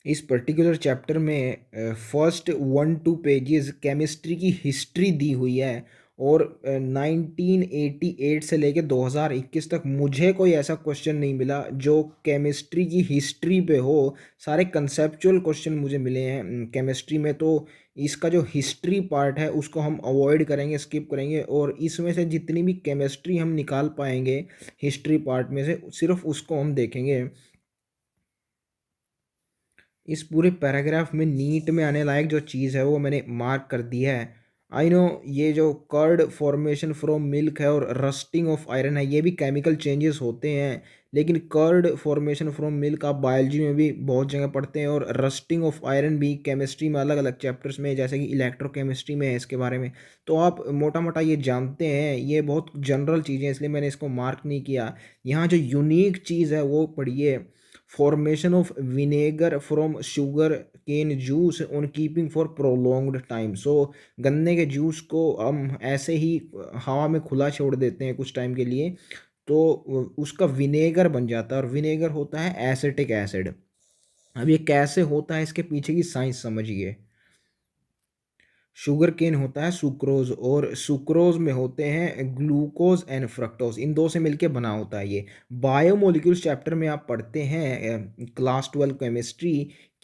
इस particular chapter में first 1-2 pages chemistry की हिस्ट्री दी हुई है और 1988 से लेके 2021 तक मुझे कोई ऐसा क्वेश्चन नहीं मिला जो केमिस्ट्री की हिस्ट्री पे हो। सारे कंसेप्चुअल क्वेश्चन मुझे मिले हैं केमिस्ट्री में। तो इसका जो हिस्ट्री पार्ट है उसको हम अवॉइड करेंगे, स्किप करेंगे, और इसमें से जितनी भी केमिस्ट्री हम निकाल पाएंगे हिस्ट्री पार्ट में से सिर्फ उसको हम देखेंगे। इस पूरे पैराग्राफ में नीट में आने लायक जो चीज़ है वो मैंने मार्क कर दी है। आई नो ये जो कर्ड फॉर्मेशन फ्रॉम मिल्क है और रस्टिंग ऑफ आयरन है ये भी केमिकल चेंजेस होते हैं, लेकिन कर्ड फॉर्मेशन फ्रॉम मिल्क आप बायोलॉजी में भी बहुत जगह पढ़ते हैं और रस्टिंग ऑफ आयरन भी केमिस्ट्री में अलग अलग चैप्टर्स में, जैसे कि इलेक्ट्रोकेमिस्ट्री में है इसके बारे में। तो आप मोटा मोटा ये जानते हैं, ये बहुत जनरल चीज़ें हैं इसलिए मैंने इसको मार्क नहीं किया। यहाँ जो यूनिक चीज़ है वो पढ़िए, formation of vinegar from sugar cane juice on keeping for prolonged time। so गन्ने के जूस को हम ऐसे ही हवा में खुला छोड़ देते हैं कुछ टाइम के लिए तो उसका विनेगर बन जाता है, और विनेगर होता है एसिटिक एसिड। अब ये कैसे होता है इसके पीछे की साइंस समझिए। शुगर केन होता है सुक्रोज, और सुक्रोज में होते हैं ग्लूकोज एंड फ्रक्टोज, इन दो से मिलके बना होता है ये। बायोमोलिक्यूल्स चैप्टर में आप पढ़ते हैं क्लास 12 केमिस्ट्री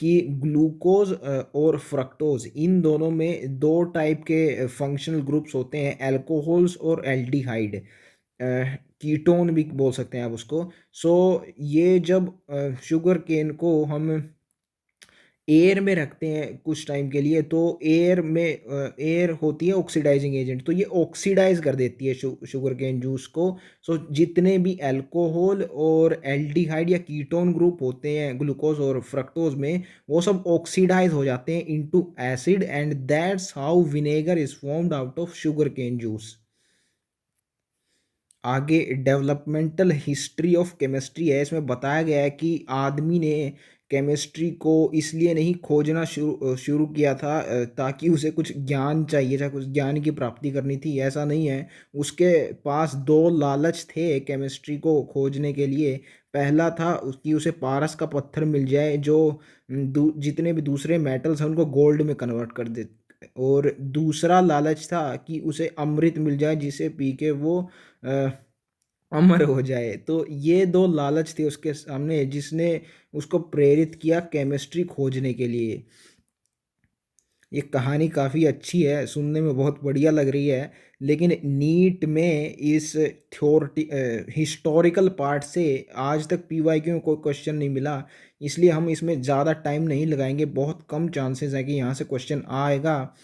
कि ग्लूकोज और फ्रक्टोज इन दोनों में दो टाइप के फंक्शनल ग्रुप्स होते हैं, एल्कोहल्स और एल्डिहाइड, कीटोन भी बोल सकते हैं आप उसको। सो ये जब शुगर केन को हम एयर में रखते हैं कुछ टाइम के लिए तो एयर में एयर होती है ऑक्सीडाइजिंग एजेंट, तो ये ऑक्सीडाइज कर देती है शुगर केन जूस को। सो जितने भी अल्कोहल और एल्डिहाइड या कीटोन ग्रुप होते हैं ग्लूकोज और फ्रक्टोज में वो सब ऑक्सीडाइज हो जाते हैं into acid, and that's how vinegar is formed out of sugar cane juice. आगे डेवलपमेंटल हिस्ट्री ऑफ केमिस्ट्री है, इसमें बताया गया है कि आदमी ने केमिस्ट्री को इसलिए नहीं खोजना शुरू शुरू किया था ताकि उसे कुछ ज्ञान चाहिए था, कुछ ज्ञान की प्राप्ति करनी थी, ऐसा नहीं है। उसके पास दो लालच थे केमिस्ट्री को खोजने के लिए। पहला था कि उसे पारस का पत्थर मिल जाए जो जितने भी दूसरे मेटल्स हैं उनको गोल्ड में कन्वर्ट कर दे, और दूसरा लालच था कि उसे अमृत मिल जाए जिसे पी के वो अ, अमर हो जाए। तो ये दो लालच थे उसके सामने जिसने उसको प्रेरित किया केमिस्ट्री खोजने के लिए। ये कहानी काफ़ी अच्छी है, सुनने में बहुत बढ़िया लग रही है, लेकिन नीट में इस थ्योरटी हिस्टोरिकल पार्ट से आज तक पीवाईक्यू में कोई क्वेश्चन नहीं मिला, इसलिए हम इसमें ज़्यादा टाइम नहीं लगाएंगे। बहुत कम चांसेस है कि यहाँ से क्वेश्चन आएगा।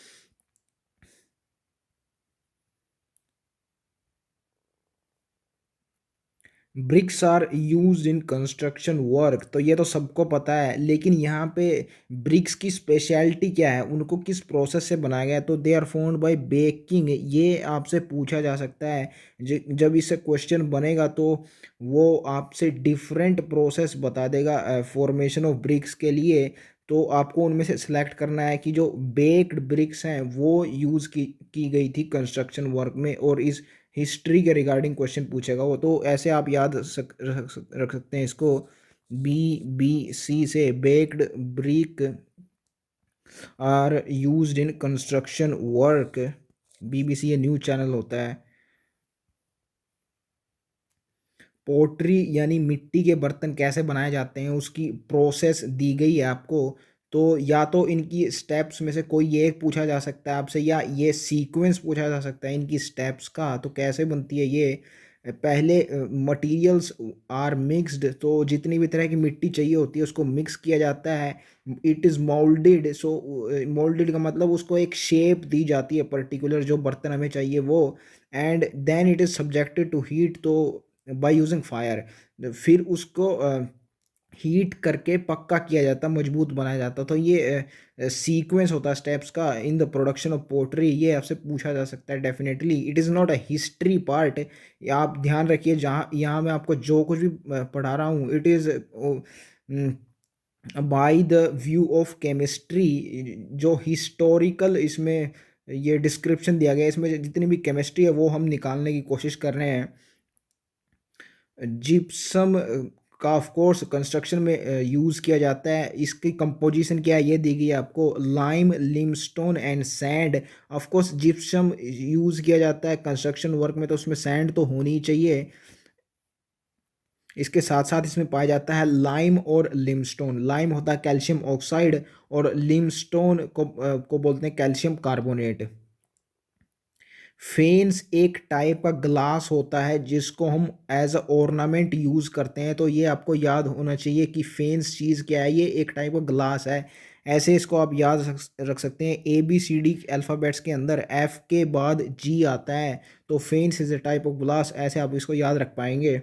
Bricks are used in construction work, तो ये तो सबको पता है, लेकिन यहाँ पे ब्रिक्स की स्पेशलिटी क्या है, उनको किस प्रोसेस से बनाया गया है, तो they are formed by baking, ये आपसे पूछा जा सकता है। जब इससे क्वेश्चन बनेगा तो वो आपसे डिफरेंट प्रोसेस बता देगा फॉर्मेशन ऑफ ब्रिक्स के लिए। तो आपको उनमें से सिलेक्ट करना है कि जो बेक्ड ब्रिक्स हैं वो यूज़ की गई थी कंस्ट्रक्शन वर्क में, और इस हिस्ट्री के रिगार्डिंग क्वेश्चन पूछेगा वो। तो ऐसे आप याद रख सकते हैं इसको, BBC से baked brick are used in construction work. BBC ये न्यूज़ चैनल होता है। पोट्री यानी मिट्टी के बर्तन कैसे बनाए जाते हैं उसकी प्रोसेस दी गई है आपको। तो या तो इनकी स्टेप्स में से कोई एक पूछा जा सकता है आपसे, या ये सीक्वेंस पूछा जा सकता है इनकी स्टेप्स का, तो कैसे बनती है ये। पहले मटेरियल्स आर मिक्स्ड, तो जितनी भी तरह की मिट्टी चाहिए होती है उसको मिक्स किया जाता है। It is moulded, so moulded का मतलब उसको एक शेप दी जाती है पर्टिकुलर जो बर्तन हमें चाहिए वो। And then it is subjected to heat, तो बाय यूजिंग फायर, फिर उसको हीट करके पक्का किया जाता, मजबूत बनाया जाता। तो ये सीक्वेंस होता है स्टेप्स का in the production of pottery, ये आपसे पूछा जा सकता है definitely. It is not a history part, आप ध्यान रखिए, जहाँ यहाँ मैं आपको जो कुछ भी पढ़ा रहा हूँ it is by the view of chemistry. जो हिस्टोरिकल इसमें ये डिस्क्रिप्शन दिया गया है, इसमें जितनी भी केमिस्ट्री है वो हम निकालने की कोशिश कर रहे हैं। जिप्सम का ऑफ कोर्स कंस्ट्रक्शन में यूज़ किया जाता है। इसकी कंपोजिशन क्या है ये दी गई है आपको, lime, limestone and sand. Of course gypsum use किया जाता है कंस्ट्रक्शन वर्क में, तो उसमें सैंड तो होनी ही चाहिए। इसके साथ साथ इसमें पाया जाता है लाइम और लिमस्टोन। लाइम होता है कैल्शियम ऑक्साइड और लिमस्टोन को बोलते हैं कैल्शियम कार्बोनेट। फेन्स एक टाइप का ग्लास होता है जिसको हम एज अ ऑर्नामेंट यूज़ करते हैं, तो ये आपको याद होना चाहिए कि फेन्स चीज़ क्या है। ये एक टाइप का ग्लास है, ऐसे इसको आप याद रख सकते हैं। A B C D alphabets के अंदर एफ के बाद जी आता है, तो faience is a type of glass, ऐसे आप इसको याद रख पाएंगे।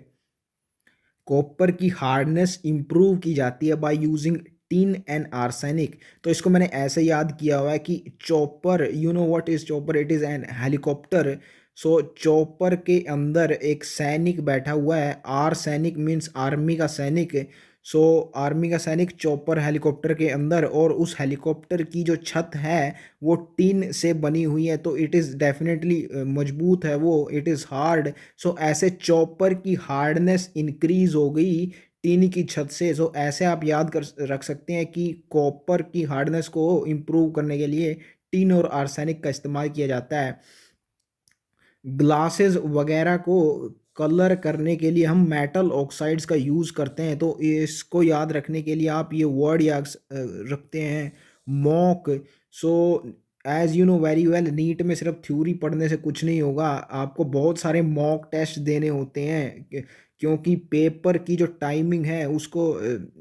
कॉपर की हार्डनेस इंप्रूव की जाती है by using tin and arsenic. तो इसको मैंने ऐसे याद किया हुआ है कि chopper, you know what is chopper, it is an helicopter. So chopper के अंदर एक सैनिक बैठा हुआ है, आर सैनिक मीन्स आर्मी का सैनिक। सो आर्मी का सैनिक चॉपर हेलीकॉप्टर के अंदर, और उस हेलीकॉप्टर की जो छत है वो टिन से बनी हुई है, तो इट इज़ डेफिनेटली मजबूत है वो, इट इज़ हार्ड। सो ऐसे चॉपर की हार्डनेस इंक्रीज हो गई टिन की छत से। सो ऐसे आप याद कर रख सकते हैं कि कॉपर की हार्डनेस को इम्प्रूव करने के लिए टिन और आर्सेनिक का इस्तेमाल किया जाता है। ग्लासेस वगैरह को कलर करने के लिए हम मेटल ऑक्साइड्स का यूज़ करते हैं, तो इसको याद रखने के लिए आप ये वर्ड याद रखते हैं, mock. So as you know very well, NEET में सिर्फ थ्योरी पढ़ने से कुछ नहीं होगा, आपको बहुत सारे मॉक टेस्ट देने होते हैं क्योंकि पेपर की जो टाइमिंग है उसको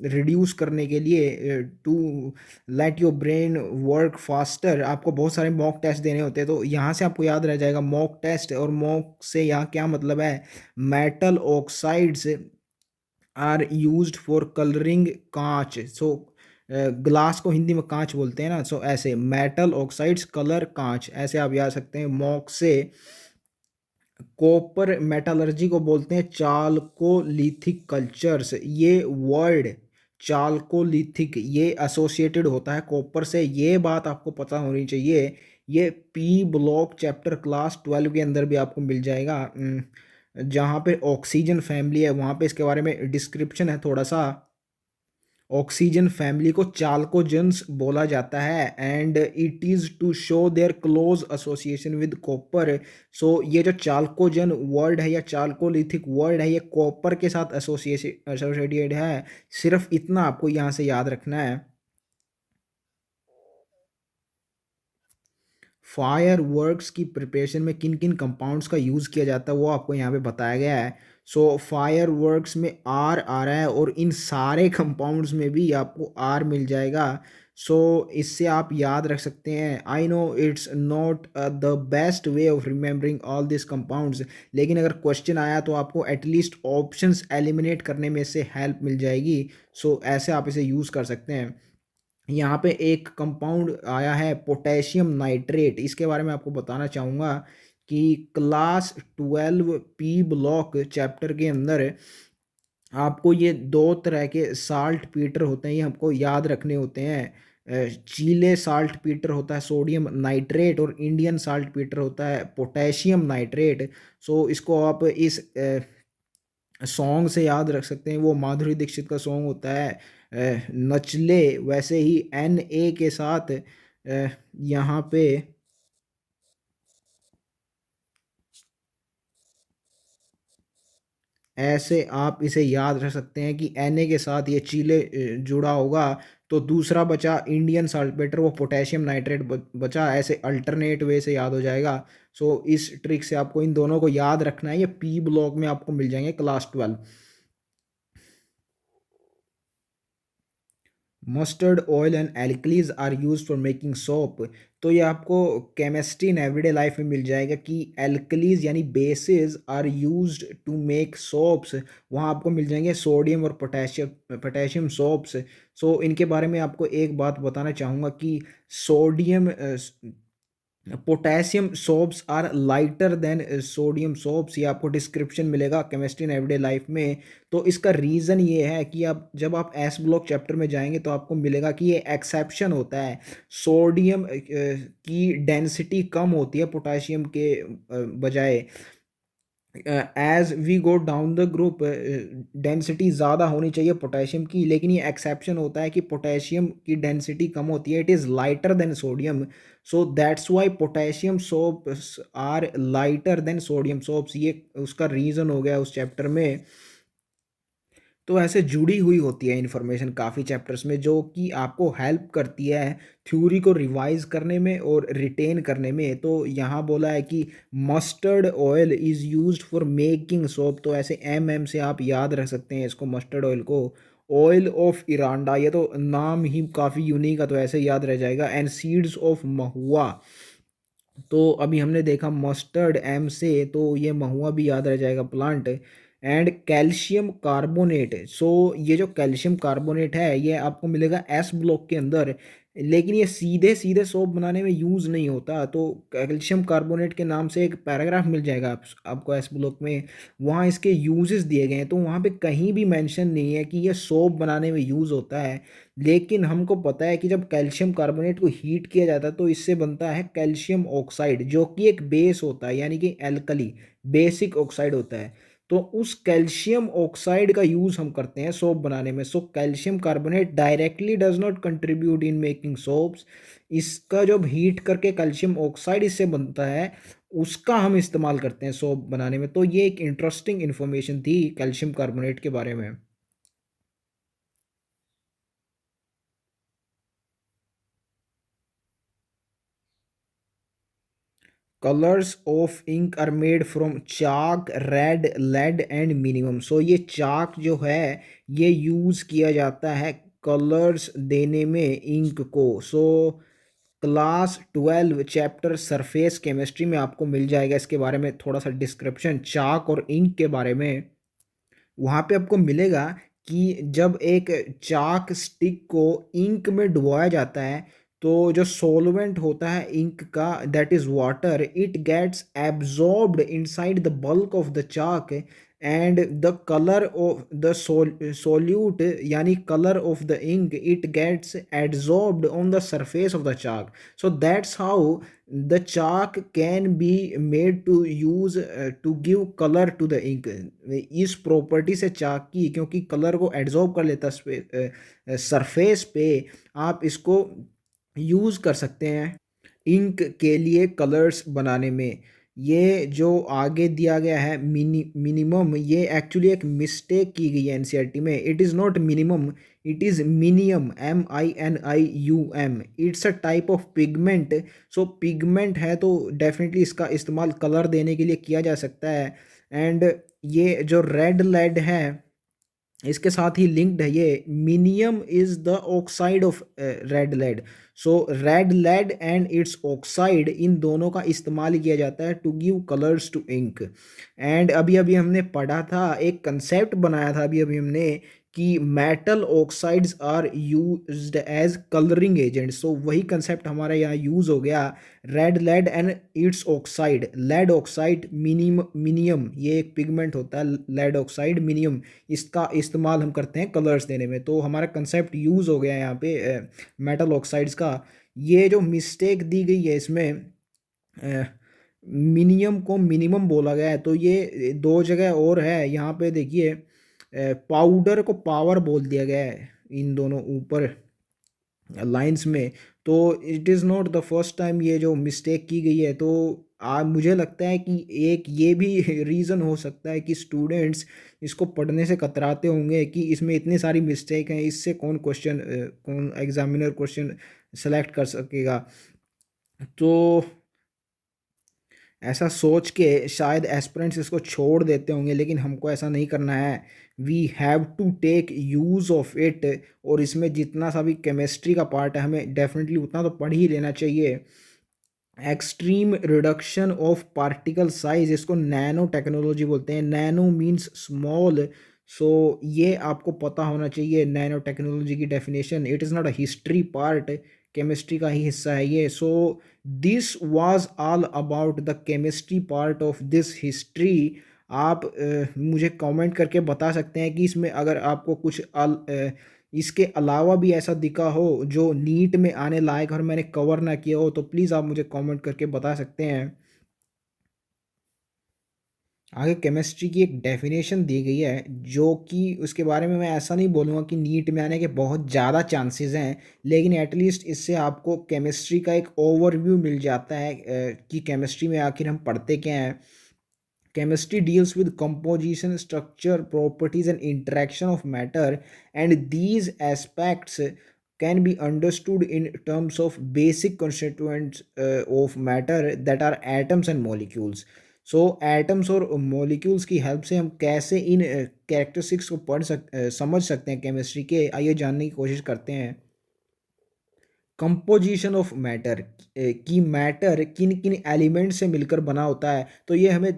रिड्यूस करने के लिए, to let your brain work faster, आपको बहुत सारे मॉक टेस्ट देने होते हैं। तो यहाँ से आपको याद रह जाएगा मॉक टेस्ट, और मॉक से यहाँ क्या मतलब है, metal oxides are used for colouring कांच। सो ग्लास को हिंदी में कांच बोलते हैं ना, सो ऐसे मेटल ऑक्साइड्स कलर कांच, ऐसे आप याद सकते हैं मॉक से। कॉपर मेटलर्जी को बोलते हैं चाल्कोलिथिक कल्चर्स। ये वर्ड चाल्कोलिथिक ये एसोसिएटेड होता है कॉपर से, ये बात आपको पता होनी चाहिए। ये पी ब्लॉक चैप्टर क्लास 12 के अंदर भी आपको मिल जाएगा, जहाँ पे ऑक्सीजन फैमिली है वहाँ पे इसके बारे में डिस्क्रिप्शन है थोड़ा सा। ऑक्सीजन फैमिली को चाल्कोजेंस बोला जाता है and it is to show their close association with copper. So ये जो चाल्कोजन वर्ड है या चाल्कोलिथिक वर्ड है, ये कॉपर के साथ एसोसिएटेड है। सिर्फ इतना आपको यहाँ से याद रखना है। फायर वर्क्स की प्रिपरेशन में किन किन कंपाउंड्स का यूज़ किया जाता है वो आपको यहाँ पे बताया गया है। सो फायर वर्क्स में आर आ रहा है, और इन सारे कंपाउंड्स में भी आपको आर मिल जाएगा। सो इससे आप याद रख सकते हैं। I know it's not the best way of remembering all this compounds, लेकिन अगर क्वेश्चन आया तो आपको एटलीस्ट ऑप्शंस एलिमिनेट करने में से हेल्प मिल जाएगी। सो ऐसे आप इसे यूज़ कर सकते हैं। यहाँ पे एक कंपाउंड आया है पोटेशियम नाइट्रेट, इसके बारे में आपको बताना चाहूँगा कि क्लास 12 पी ब्लॉक चैप्टर के अंदर आपको ये दो तरह के साल्ट पीटर होते हैं, ये हमको याद रखने होते हैं। चीले साल्ट पीटर होता है सोडियम नाइट्रेट, और इंडियन साल्ट पीटर होता है पोटेशियम नाइट्रेट। सो इसको आप इस सॉन्ग से याद रख सकते हैं, वो माधुरी दीक्षित का सॉन्ग होता है नचले। वैसे ही एन ए के साथ यहाँ पे ऐसे आप इसे याद रख सकते हैं कि एन ए के साथ ये चीले जुड़ा होगा, तो दूसरा बचा इंडियन साल्टपेटर, वो पोटेशियम नाइट्रेट बचा, ऐसे अल्टरनेट वे से याद हो जाएगा। सो इस ट्रिक से आपको इन दोनों को याद रखना है, ये पी ब्लॉक में आपको मिल जाएंगे class 12। Mustard oil and alkalis are use for making soap. तो ये आपको केमिस्ट्री इन एवरीडे लाइफ में मिल जाएगा कि एल्कलीज यानी bases are used to make soaps, वहाँ आपको मिल जाएंगे सोडियम और पोटेशियम सोप्स। सो इनके बारे में आपको एक बात बताना चाहूँगा कि sodium potassium soaps are lighter than sodium soaps, ये आपको डिस्क्रिप्शन मिलेगा केमिस्ट्री इन एवरीडे लाइफ में। तो इसका रीज़न ये है कि आप जब आप एस ब्लॉक चैप्टर में जाएंगे तो आपको मिलेगा कि ये एक्सेप्शन होता है। सोडियम की डेंसिटी कम होती है पोटेशियम के बजाय, as we go down the group density ज़्यादा होनी चाहिए पोटेशियम की, लेकिन ये एक्सेप्शन होता है कि पोटेशियम की डेंसिटी कम होती है, it is lighter than sodium. So that's why potassium soaps are lighter than sodium soaps, ये उसका रीज़न हो गया उस चैप्टर में। तो ऐसे जुड़ी हुई होती है इन्फॉर्मेशन काफ़ी चैप्टर्स में, जो कि आपको हेल्प करती है थ्योरी को रिवाइज करने में और रिटेन करने में। तो यहाँ बोला है कि mustard oil is used for making soap, तो ऐसे एम से आप याद रख सकते हैं इसको, मस्टर्ड ऑयल को। ऑयल ऑफ इरांडा, ये तो नाम ही काफ़ी यूनिक है, तो ऐसे याद रह जाएगा। एंड सीड्स ऑफ महुआ, तो अभी हमने देखा मस्टर्ड एम से, तो ये महुआ भी याद रह जाएगा प्लांट। एंड कैल्शियम कार्बोनेट, सो ये जो कैल्शियम कार्बोनेट है ये आपको मिलेगा एस ब्लॉक के अंदर, लेकिन ये सीधे सीधे सोप बनाने में यूज़ नहीं होता। तो कैल्शियम कार्बोनेट के नाम से एक पैराग्राफ मिल जाएगा आपको एस ब्लॉक में, वहाँ इसके यूजेस दिए गए हैं। तो वहाँ पे कहीं भी मेंशन नहीं है कि ये सोप बनाने में यूज़ होता है, लेकिन हमको पता है कि जब कैल्शियम कार्बोनेट को हीट किया जाता है तो इससे बनता है कैल्शियम ऑक्साइड, जो कि एक बेस होता है, यानी कि एल्कली बेसिक ऑक्साइड होता है। तो उस कैल्शियम ऑक्साइड का यूज़ हम करते हैं सोप बनाने में। So calcium carbonate directly does not contribute in making soaps, इसका जब हीट करके कैल्शियम ऑक्साइड इससे बनता है, उसका हम इस्तेमाल करते हैं सोप बनाने में। तो ये एक इंटरेस्टिंग इन्फॉर्मेशन थी कैल्शियम कार्बोनेट के बारे में। Colours of ink are made from chalk, red, lead and minimum. So ये चाक जो है ये यूज़ किया जाता है कलर्स देने में इंक को। So class 12 chapter surface chemistry में आपको मिल जाएगा इसके बारे में थोड़ा सा डिस्क्रिप्शन चाक और इंक के बारे में। वहाँ पे आपको मिलेगा कि जब एक चाक स्टिक को इंक में डुबोया जाता है, तो जो सॉल्वेंट होता है इंक का, that is water, it gets absorbed inside the bulk of the chalk, and the colour of the solute, यानी colour of the ink, it gets absorbed on the surface of the chalk. So that's how the chalk can be made to use to give colour to the ink. इस property से chalk की, क्योंकि colour को adsorb कर लेता है surface पे, आप इसको यूज़ कर सकते हैं इंक के लिए कलर्स बनाने में। ये जो आगे दिया गया है मिनिमम, ये एक्चुअली एक मिस्टेक की गई है एनसीईआरटी में। It is not minimum, it is minium, MINIUM। It's a type of pigment. So pigment है तो डेफिनेटली इसका इस्तेमाल कलर देने के लिए किया जा सकता है। एंड ये जो रेड लेड है इसके साथ ही लिंक्ड है, ये minium is the oxide of red lead. So red lead and its oxide, इन दोनों का इस्तेमाल किया जाता है to give colours to ink. And अभी अभी हमने पढ़ा था, एक कंसेप्ट बनाया था अभी अभी हमने, कि metal oxides are used as colouring agent. So वही कंसेप्ट हमारा यहाँ यूज़ हो गया, red lead and its oxide. Lead oxide minium, ये एक पिगमेंट होता है लेड ऑक्साइड मिनियम, इसका इस्तेमाल हम करते हैं कलर्स देने में। तो हमारा कंसेप्ट यूज़ हो गया यहाँ पे मेटल ऑक्साइड्स का। ये जो मिस्टेक दी गई है इसमें, मिनियम को मिनिमम बोला गया है, तो ये दो जगह और है यहाँ पे देखिए, पाउडर को पावर बोल दिया गया है इन दोनों ऊपर लाइंस में। तो it is not the first time ये जो मिस्टेक की गई है। तो मुझे लगता है कि एक ये भी रीज़न हो सकता है कि स्टूडेंट्स इसको पढ़ने से कतराते होंगे कि इसमें इतनी सारी मिस्टेक हैं, इससे कौन एग्जामिनर क्वेश्चन सेलेक्ट कर सकेगा। तो ऐसा सोच के शायद एस्पिरेंट्स इसको छोड़ देते होंगे, लेकिन हमको ऐसा नहीं करना है। We have to take use of it, और इसमें जितना सा भी केमिस्ट्री का पार्ट है हमें डेफिनेटली उतना तो पढ़ ही लेना चाहिए। Extreme reduction of particle size, इसको नैनो टेक्नोलॉजी बोलते हैं, नैनो मीन्स स्मॉल। सो ये आपको पता होना चाहिए नैनो टेक्नोलॉजी की definition. It is not a history part, chemistry का ही हिस्सा है ये। So this was all about the chemistry part of this history. आप मुझे कमेंट करके बता सकते हैं कि इसमें अगर आपको कुछ इसके अलावा भी ऐसा दिखा हो जो नीट में आने लायक और मैंने कवर ना किया हो, तो प्लीज़ आप मुझे कमेंट करके बता सकते हैं। आगे केमिस्ट्री की एक डेफिनेशन दी गई है, जो कि उसके बारे में मैं ऐसा नहीं बोलूँगा कि नीट में आने के बहुत ज़्यादा चांसेस हैं, लेकिन एटलीस्ट इससे आपको केमिस्ट्री का एक ओवरव्यू मिल जाता है कि केमिस्ट्री में आखिर हम पढ़ते क्या हैं। Chemistry deals with composition, structure, properties, and interaction of matter, and these aspects can be understood in terms of basic constituents of matter that are atoms and molecules. So atoms और molecules की help से हम कैसे इन characteristics को समझ सकते हैं chemistry के, आइए जानने की कोशिश करते हैं। कंपोजिशन ऑफ मैटर, कि मैटर किन किन एलिमेंट से मिलकर बना होता है, तो ये हमें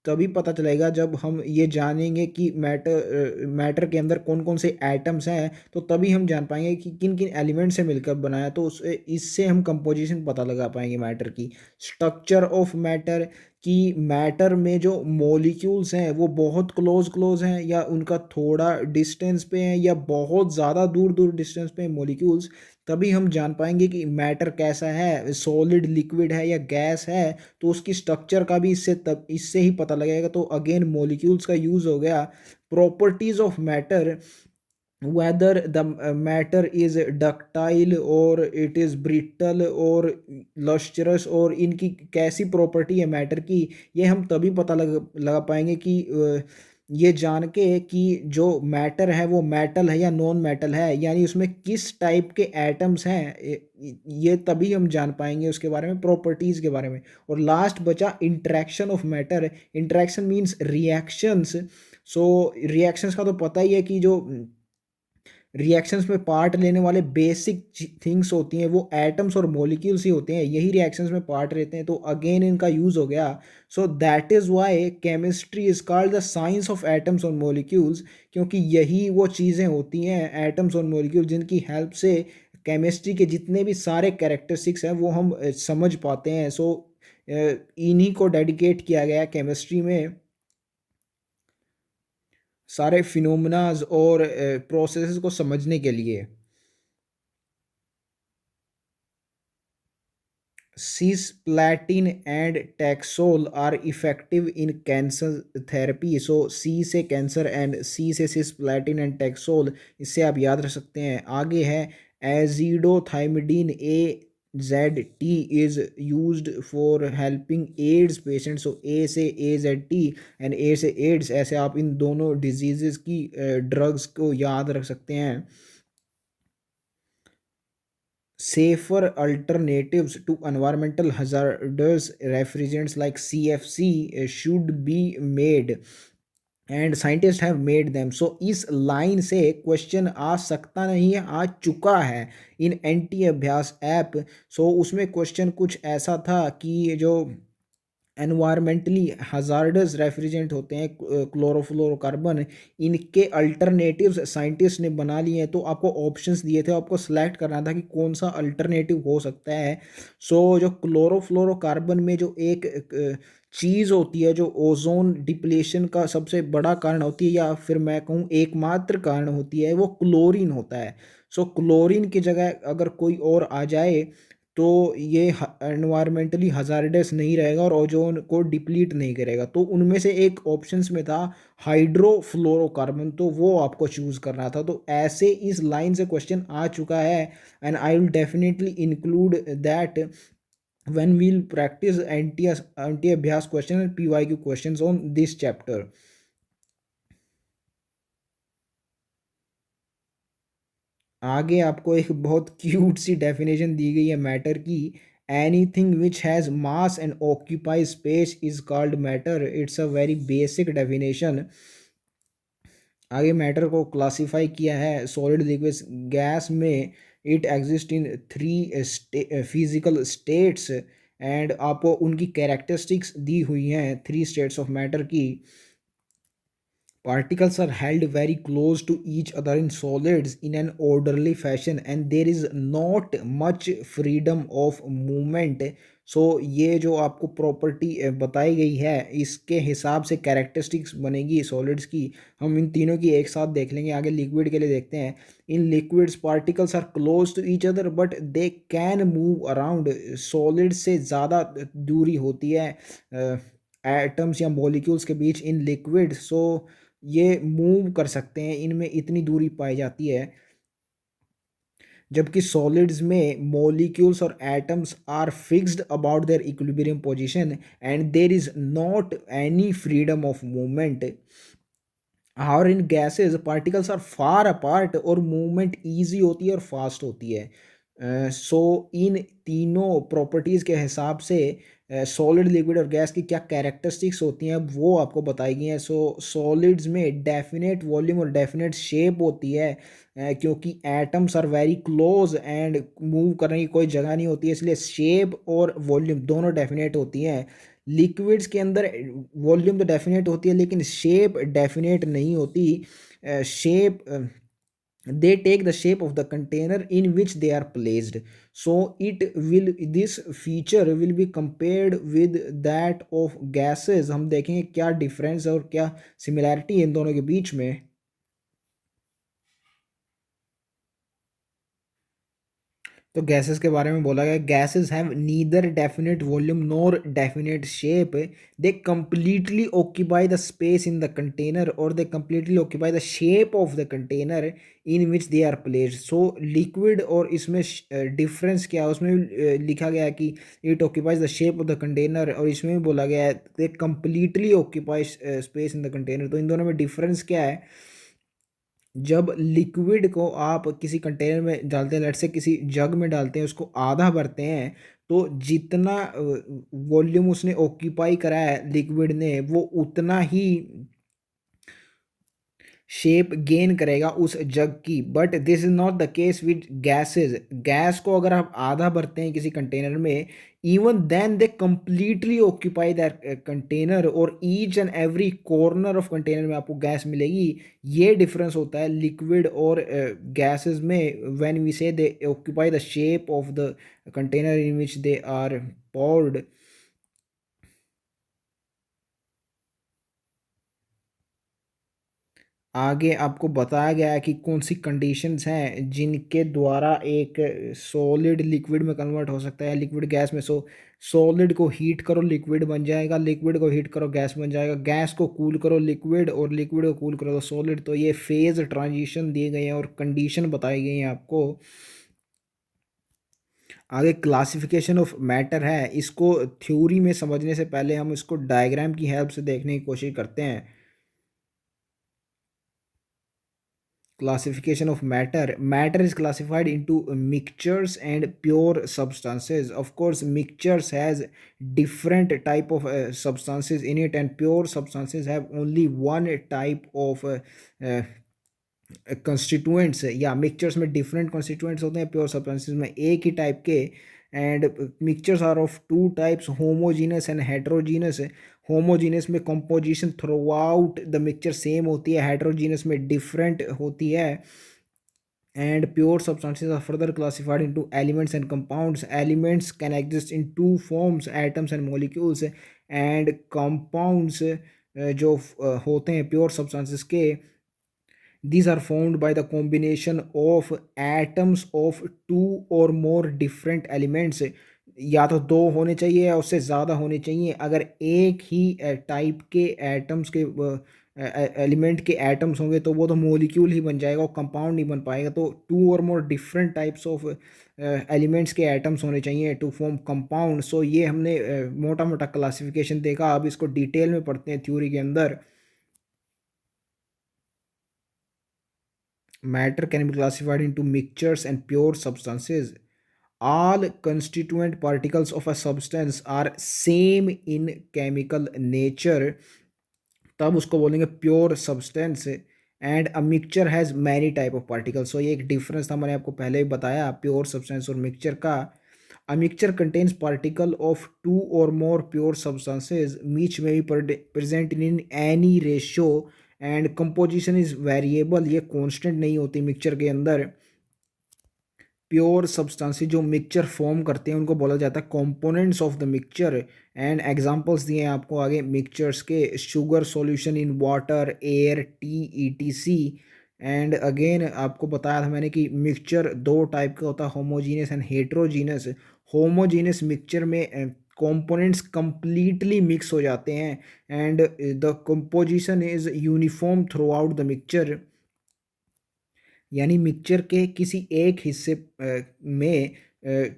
तभी पता चलेगा जब हम ये जानेंगे कि मैटर के अंदर कौन कौन से एटम्स हैं, तो तभी हम जान पाएंगे कि किन किन एलिमेंट से मिलकर बना है, तो उस इससे हम कंपोजिशन पता लगा पाएंगे मैटर की। स्ट्रक्चर ऑफ मैटर, कि मैटर में जो मॉलिक्यूल्स हैं वो बहुत क्लोज क्लोज हैं या उनका थोड़ा डिस्टेंस पे हैं या बहुत ज़्यादा दूर दूर डिस्टेंस पे हैं मॉलिक्यूल्स, तभी हम जान पाएंगे कि मैटर कैसा है, सॉलिड लिक्विड है या गैस है। तो उसकी स्ट्रक्चर का भी इससे ही पता लगेगा। तो अगेन मॉलिक्यूल्स का यूज़ हो गया। Properties of matter, whether the matter is ductile और it is brittle और lustrous, और इनकी कैसी प्रॉपर्टी है मैटर की, ये हम तभी पता लगा पाएंगे कि ये जान के कि जो मैटर है वो मेटल है या नॉन मेटल है, यानी उसमें किस टाइप के एटम्स हैं, ये तभी हम जान पाएंगे उसके बारे में, प्रॉपर्टीज़ के बारे में। और लास्ट बचा interaction of matter. Interaction means reactions. So reactions का तो पता ही है कि जो रिएक्शंस में पार्ट लेने वाले बेसिक थिंग्स होती हैं वो एटम्स और मॉलिक्यूल्स ही होते हैं, यही रिएक्शंस में पार्ट लेते हैं। तो अगेन इनका यूज़ हो गया। So that is why chemistry is called the science of atoms और मॉलिक्यूल्स, क्योंकि यही वो चीज़ें होती हैं एटम्स और मॉलिक्यूल जिनकी हेल्प से केमिस्ट्री के जितने भी सारे कैरेक्टरिस्टिक्स हैं वो हम समझ पाते हैं। सो इन्हीं को डेडिकेट किया गया केमिस्ट्री में सारे फिनोमेनाज और प्रोसेसेस को समझने के लिए। Cisplatin and Taxol are effective in cancer therapy। सो सी से कैंसर एंड सी से सिस्प्लैटिन एंड टैक्सोल, इससे आप याद रख सकते हैं। आगे है azidothymidine A Z T is used for helping AIDS patient. So A से A Z T and A से एड्स, ऐसे आप इन दोनों डिजीज़ की ड्रग्स को याद रख सकते हैं। Safer alternatives to environmental hazardous refrigerants like CFC should be made and scientist have made them. So इस लाइन से क्वेश्चन आ सकता नहीं है, आ चुका है इन एंटी अभ्यास ऐप। सो उसमें क्वेश्चन कुछ ऐसा था कि जो एनवायरमेंटली हजार्डस रेफ्रिजरेंट होते हैं क्लोरोफ्लोरोकार्बन, इनके अल्टरनेटिव्स साइंटिस्ट ने बना लिए हैं। तो आपको ऑप्शंस दिए थे, आपको सेलेक्ट करना था कि कौन सा अल्टरनेटिव हो सकता है। सो जो क्लोरोफ्लोरोकार्बन में जो एक चीज़ होती है जो ओजोन डिप्लेशन का सबसे बड़ा कारण होती है, या फिर मैं कहूँ एकमात्र कारण होती है, वो क्लोरीन होता है। सो क्लोरीन की जगह अगर कोई और आ जाए तो ये एनवायरमेंटली हजार्डस नहीं रहेगा और ओजोन को डिप्लीट नहीं करेगा। तो उनमें से एक ऑप्शंस में था हाइड्रोफ्लोरोकार्बन, तो वो आपको चूज़ करना था। तो ऐसे इस लाइन से क्वेश्चन आ चुका है, and I will definitely include that when we'll practice anti अभ्यास question and PYQ questions on this chapter. आगे आपको एक बहुत क्यूट सी डेफिनेशन दी गई है मैटर की। Anything which has mass and occupy space is called matter. It's a very basic definition. आगे matter को क्लासिफाई किया है सॉलिड, लिक्विड, गैस में। It exist in 3 physical states, and आपको उनकी कैरेक्टरिस्टिक्स दी हुई हैं 3 स्टेट्स ऑफ मैटर की। Particles are held very close to each other in solids in an orderly fashion, and there is not much freedom of movement। सो ये जो आपको property बताई गई है, इसके हिसाब से कैरेक्टरिस्टिक्स बनेगी सॉलिड्स की। हम इन तीनों की एक साथ देख लेंगे। आगे लिक्विड के लिए देखते हैं। In liquids particles are close to each other but they can move around. Solid से ज़्यादा दूरी होती है एटम्स या मॉलिक्यूल्स के बीच इन लिक्विड, सो ये मूव कर सकते हैं, इनमें इतनी दूरी पाई जाती है। जबकि सॉलिड्स में मॉलिक्यूल्स और atoms are fixed about their equilibrium position and there is not any freedom of movement. और in gases particles are far apart और मूवमेंट इजी होती है और फास्ट होती है। सो इन तीनों प्रॉपर्टीज़ के हिसाब से सॉलिड, लिक्विड और गैस की क्या कैरेक्टरिस्टिक्स होती हैं वो आपको बताई गई हैं। सो सॉलिड्स में डेफिनेट वॉल्यूम और डेफिनेट शेप होती है, क्योंकि atoms are very close and move करने की कोई जगह नहीं होती है, इसलिए शेप और वॉल्यूम दोनों डेफिनेट होती हैं। लिक्विड्स के अंदर वॉल्यूम तो डेफिनेट होती है लेकिन शेप डेफिनेट नहीं होती। Shape they take the shape of the container in which they are placed, so it will, this feature will be compared with that of gases। हम देखेंगे क्या डिफरेंस और क्या सिमिलैरिटी है इन दोनों के बीच में। तो गैसेस के बारे में बोला गया, gases have neither definite volume nor definite shape, they completely occupy the space in the container और they completely occupy the shape of the container in which they are placed. So liquid और इसमें difference क्या है, उसमें भी लिखा गया है कि it occupies the shape of the container, और इसमें भी बोला गया है दे completely occupy space in the container. तो इन दोनों में डिफरेंस क्या है, जब लिक्विड को आप किसी कंटेनर में डालते हैं, लेट से किसी जग में डालते हैं, उसको आधा भरते हैं, तो जितना वॉल्यूम उसने ऑक्यूपाई करा है लिक्विड ने, वो उतना ही शेप गेन करेगा उस जग की। But this is not the case with gases. Gas को अगर आप आधा भरते हैं किसी कंटेनर में, even then they completely occupy that container, और each and every corner of container में आपको गैस मिलेगी। ये डिफरेंस होता है लिक्विड और गैसेज में, when we say they occupy the shape of the container in which they are poured। आगे आपको बताया गया है कि कौन सी कंडीशंस हैं जिनके द्वारा एक सॉलिड लिक्विड में कन्वर्ट हो सकता है, लिक्विड गैस में। सॉलिड को हीट करो लिक्विड बन जाएगा, लिक्विड को हीट करो गैस बन जाएगा, गैस को कूल करो लिक्विड, और लिक्विड को कूल करो तो सॉलिड। तो ये फेज ट्रांजिशन दिए गए हैं और कंडीशन बताई गई हैं आपको। आगे क्लासिफिकेशन ऑफ मैटर है, इसको थ्योरी में समझने से पहले हम इसको डायग्राम की हेल्प से देखने की कोशिश करते हैं। Classification of matter is classified into mixtures and pure substances. Of course, mixtures has different type of substances in it, and pure substances have only one type of uh, constituents है, या mixtures में different constituents होते हैं, pure substances में एक ही type के। And mixtures are of two types, homogeneous and heterogeneous. Homogeneous में composition throughout the mixture same होती है, हेट्रोजीनस में डिफरेंट होती है। And pure substances are further classified into elements and compounds. Elements can exist in two forms, atoms and molecules. And compounds जो होते हैं pure substances के, these are formed by the combination of atoms of two or more different elements। या तो दो होने चाहिए या उससे ज़्यादा होने चाहिए। अगर एक ही टाइप के एटम्स के एलिमेंट के एटम्स होंगे तो वो तो मॉलिक्यूल ही बन जाएगा, वो कंपाउंड नहीं बन पाएगा। तो to or more different types of elements के एटम्स होने चाहिए टू फॉर्म कंपाउंड। सो ये हमने मोटा मोटा क्लासिफिकेशन देखा, अब इसको डिटेल में पढ़ते हैं थ्योरी के अंदर। Matter can be classified into mixtures and pure substances. All constituent particles of a substance are same in chemical nature, तब उसको बोलेंगे pure substance. And a mixture has many type of particles. So ये एक difference था, मैंने आपको पहले ही बताया प्योर सब्सटेंस और मिक्सचर का। A mixture contains particle of two or more pure substances which may be present in any ratio and composition is variable. ये कांस्टेंट नहीं होती मिक्सचर के अंदर। प्योर सब्सटेंसेस जो मिक्सचर फॉर्म करते हैं उनको बोला जाता है components of the mixture. And examples दिए हैं आपको आगे मिक्सचर्स के, sugar solution in water, air, tea, ETC. And again आपको बताया था मैंने कि मिक्सचर दो टाइप का होता है, homogeneous and heterogeneous. Homogeneous mixture में कंपोनेंट्स कंप्लीटली मिक्स हो जाते हैं and the composition is uniform through out the mixture, यानी मिक्सचर के किसी एक हिस्से में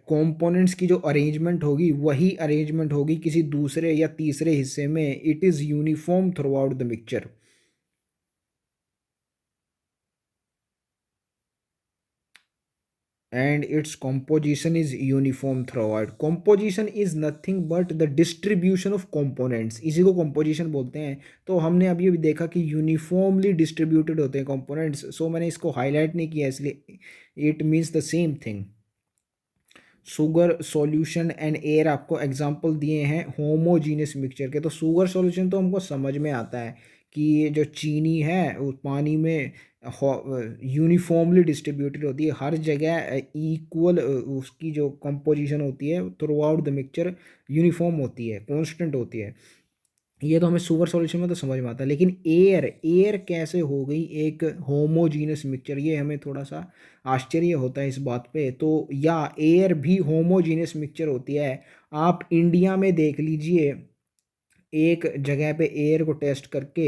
कंपोनेंट्स की जो अरेंजमेंट होगी वही अरेंजमेंट होगी किसी दूसरे या तीसरे हिस्से में. It is uniform through out the mixture. And its composition is uniform throughout. Composition is nothing but the distribution of components. इसी को composition बोलते हैं. तो हमने अभी अभी देखा कि uniformly distributed होते हैं components. So मैंने इसको highlight नहीं किया इसलिए it means the same thing. Sugar solution and air आपको एग्जांपल दिए हैं होमोजीनियस मिक्सचर के. तो शुगर सॉल्यूशन तो हमको समझ में आता है कि ये जो चीनी है वो पानी में यूनिफॉर्मली डिस्ट्रीब्यूटेड होती है, हर जगह इक्वल उसकी जो कंपोजिशन होती है through out the mixture uniform होती है, कांस्टेंट होती है. ये तो हमें सुगर सॉल्यूशन में तो समझ में आता है. लेकिन एयर एयर कैसे हो गई एक होमोजीनियस मिक्सचर, ये हमें थोड़ा सा आश्चर्य होता है इस बात पे. तो या एयर भी होमोजीनियस मिक्सचर होती है. आप इंडिया में देख लीजिए, एक जगह पे एयर को टेस्ट करके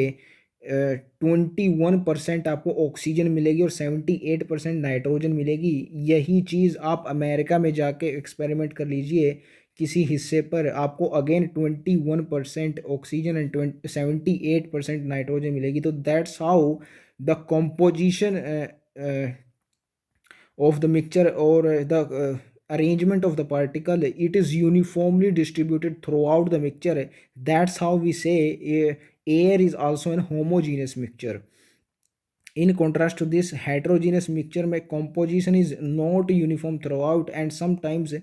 21% आपको ऑक्सीजन मिलेगी और 78% नाइट्रोजन मिलेगी. यही चीज़ आप अमेरिका में जाके एक्सपेरिमेंट कर लीजिए, किसी हिस्से पर आपको अगेन 21% ऑक्सीजन एंड 78% नाइट्रोजन मिलेगी. तो that's how the composition of the mixture or the arrangement of the particle, it is uniformly distributed throughout the mixture. That's how we say air is also an homogeneous mixture. In contrast to this, heterogeneous mixture में composition is not uniform throughout and sometimes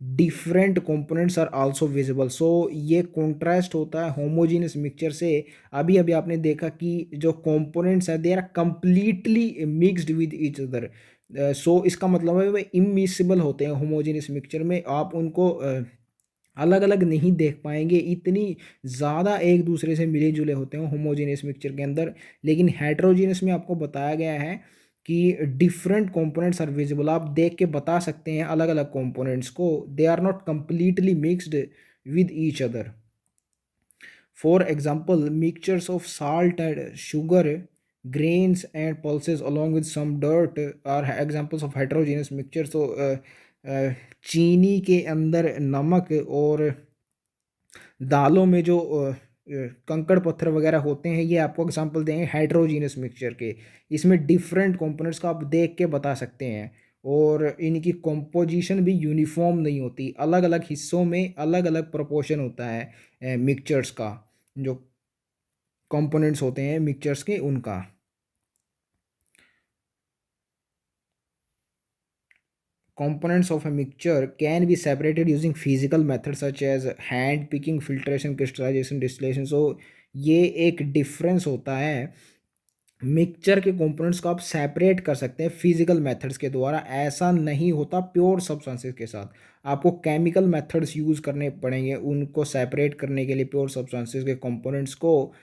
different components are also visible. So ये contrast होता है homogeneous mixture से. अभी अभी आपने देखा कि जो components है they are completely mixed with each other. So इसका मतलब है वे immiscible होते हैं homogeneous mixture में. आप उनको अलग अलग नहीं देख पाएंगे, इतनी ज़्यादा एक दूसरे से मिले जुले होते हैं होमोजेनियस मिक्सचर के अंदर. लेकिन हेट्रोजीनियस में आपको बताया गया है कि डिफरेंट कंपोनेंट्स आर विजिबल. आप देख के बता सकते हैं अलग अलग कंपोनेंट्स को. They are not completely mixed with each other. For example mixtures of salt and sugar, grains and pulses along with some dirt are examples of heterogeneous mixture. So चीनी के अंदर नमक और दालों में जो कंकड़ पत्थर वगैरह होते हैं, ये आपको एग्जांपल देंगे हेट्रोजीनियस मिक्सचर के. इसमें डिफरेंट कंपोनेंट्स को आप देख के बता सकते हैं और इनकी कंपोजिशन भी यूनिफॉर्म नहीं होती. अलग अलग हिस्सों में अलग अलग प्रोपोर्शन होता है मिक्सचर्स का, जो कंपोनेंट्स होते हैं मिक्सचर्स के उनका. Components of a mixture can be separated using physical methods such as hand picking, filtration, crystallization, distillation. So ये एक डिफरेंस होता है. मिक्सचर के कंपोनेंट्स को आप सेपरेट कर सकते हैं फिजिकल मेथड्स के द्वारा. ऐसा नहीं होता प्योर सब्सटेंसेस के साथ. आपको केमिकल मेथड्स यूज़ करने पड़ेंगे उनको सेपरेट करने के लिए. प्योर सब्सटेंसेस के कंपोनेंट्स को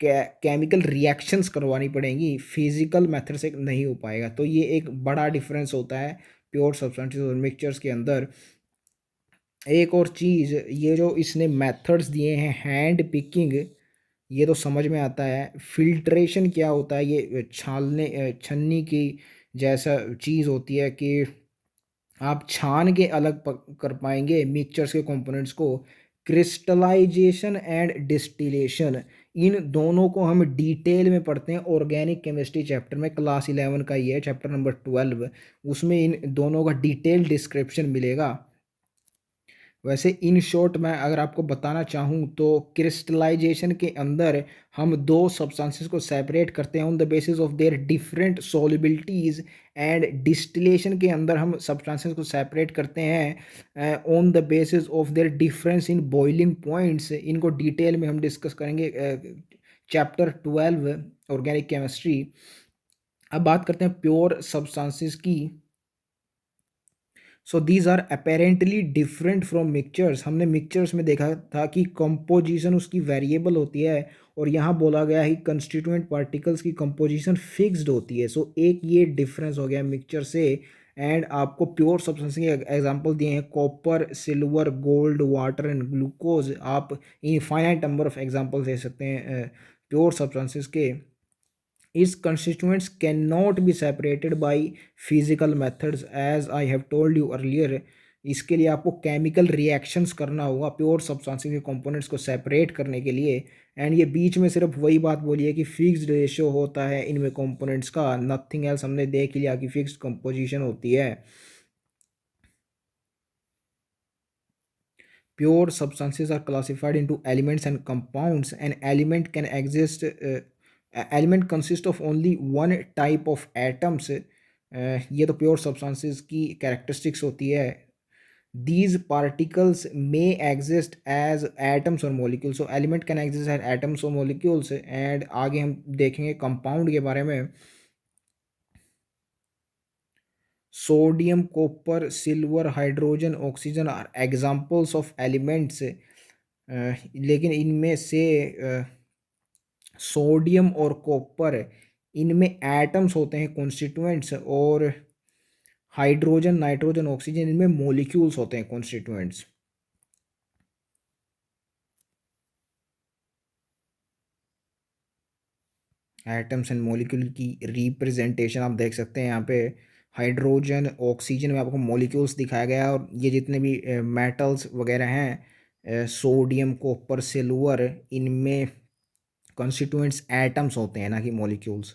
केमिकल रिएक्शंस करवानी पड़ेंगी, फिजिकल मेथड से नहीं हो पाएगा. तो ये एक बड़ा डिफरेंस होता है प्योर सब्सटेंसेस और मिक्सचर्स के अंदर. एक और चीज़, ये जो इसने मेथड्स दिए हैं हैंड पिकिंग, ये तो समझ में आता है. फिल्ट्रेशन क्या होता है, ये छन्नी की जैसा चीज़ होती है कि आप छान के अलग कर पाएंगे मिक्सचर्स के कंपोनेंट्स को. क्रिस्टलाइजेशन एंड डिस्टिलेशन, इन दोनों को हम डिटेल में पढ़ते हैं ऑर्गेनिक केमिस्ट्री चैप्टर में. क्लास 11 का ये है चैप्टर नंबर 12. उसमें इन दोनों का डिटेल डिस्क्रिप्शन मिलेगा. वैसे इन शॉर्ट मैं अगर आपको बताना चाहूँ तो क्रिस्टलाइजेशन के अंदर हम दो सब्सटेंसेस को सेपरेट करते हैं on the basis of their different solubilities. And distillation के अंदर हम सब्सटेंसेस को सेपरेट करते हैं on the basis of their difference in boiling points. इनको डिटेल में हम डिस्कस करेंगे चैप्टर 12 ऑर्गेनिक केमिस्ट्री. अब बात करते हैं प्योर सब्सटेंसेस की. So these are apparently different from mixtures. हमने मिक्सचर्स में देखा था कि कंपोजिशन उसकी वेरिएबल होती है और यहाँ बोला गया है कि कंस्टिट्यूएंट पार्टिकल्स की कंपोजिशन फिक्स्ड होती है. सो एक ये डिफरेंस हो गया मिक्सचर से एंड आपको प्योर सब्सटेंस के एग्जांपल दिए हैं copper, silver, gold, water and glucose. आप इनफाइनाइट नंबर ऑफ एग्जांपल दे सकते हैं प्योर सब्सटेंसेस के। its constituents cannot be separated by physical methods as I have told you earlier। इसके लिए आपको केमिकल रिएक्शंस करना होगा प्योर सब्सटेंसेस के कंपोनेंट्स को सेपरेट करने के लिए। एंड ये बीच में सिर्फ वही बात बोली है कि फिक्स्ड रेशियो होता है इनमें कंपोनेंट्स का, नथिंग एल्स। हमने देख लिया कि फिक्स्ड कंपोजिशन होती है। Pure substances are classified into elements and compounds. An element can exist. Element consists of only one type of atoms। ये तो प्योर सब्सटेंसेस की कैरेक्टरिस्टिक्स होती है। These particles may exist as atoms or molecules। So element can exist as atoms or molecules। and आगे हम देखेंगे compound के बारे में। Sodium, copper, silver, hydrogen, oxygen are examples of elements. लेकिन इनमें से सोडियम और कॉपर इनमें एटम्स होते हैं कॉन्स्टिट्यूएंट्स, और हाइड्रोजन, नाइट्रोजन, ऑक्सीजन इनमें मॉलिक्यूल्स होते हैं कॉन्स्टिट्यूएंट्स। एटम्स एंड मॉलिक्यूल की रिप्रेजेंटेशन आप देख सकते हैं यहाँ पे। हाइड्रोजन, ऑक्सीजन में आपको मॉलिक्यूल्स दिखाया गया है, और ये जितने भी मेटल्स वगैरह हैं सोडियम, कॉपर, सिल्वर, इनमें कॉन्स्टिट्यूएंट्स एटम्स होते हैं ना कि molecules.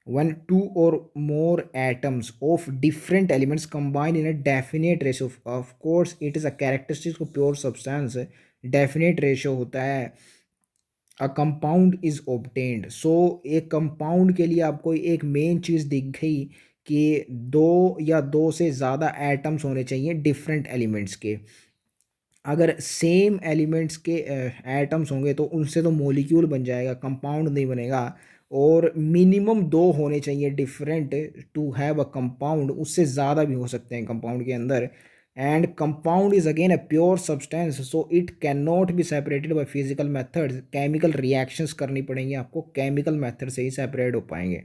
when two or more atoms of different elements combine in a definite ratio, of course it is a characteristic of pure substance। definite ratio होता है। A compound is obtained. So एक compound के लिए आपको एक main चीज़ दिख गई कि दो या दो से ज़्यादा एटम्स होने चाहिए डिफरेंट एलिमेंट्स के। अगर सेम एलिमेंट्स के एटम्स होंगे तो उनसे तो मॉलिक्यूल बन जाएगा, कंपाउंड नहीं बनेगा। और मिनिमम दो होने चाहिए different to have a compound, उससे ज़्यादा भी हो सकते हैं कंपाउंड के अंदर। And compound is again a pure substance, so it can not be separated by physical methods. Chemical reactions करनी पड़ेंगी आपको, केमिकल मेथड से ही सेपरेट हो पाएंगे।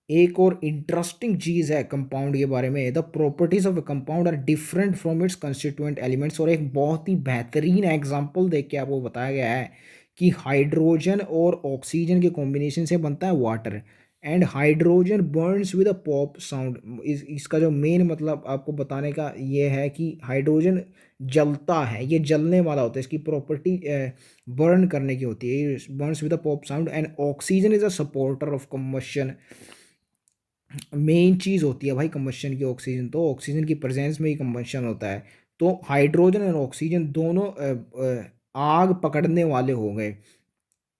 एक और इंटरेस्टिंग चीज़ है कंपाउंड के बारे में, the properties of a compound are different from its constituent elements. और एक बहुत ही बेहतरीन एग्जांपल देख के आपको बताया गया है कि हाइड्रोजन और ऑक्सीजन के कॉम्बिनेशन से बनता है water, and hydrogen Burns with a pop sound. इसका जो मेन मतलब आपको बताने का ये है कि हाइड्रोजन जलता है, ये जलने वाला होता है, इसकी प्रॉपर्टी बर्न करने की होती है, burns with a pop sound. And oxygen is a supporter of combustion. Main चीज़ होती है भाई कम्बशन की ऑक्सीजन, तो ऑक्सीजन की प्रेजेंस में ही कम्बशन होता है। तो हाइड्रोजन और ऑक्सीजन दोनों आग पकड़ने वाले हो गए,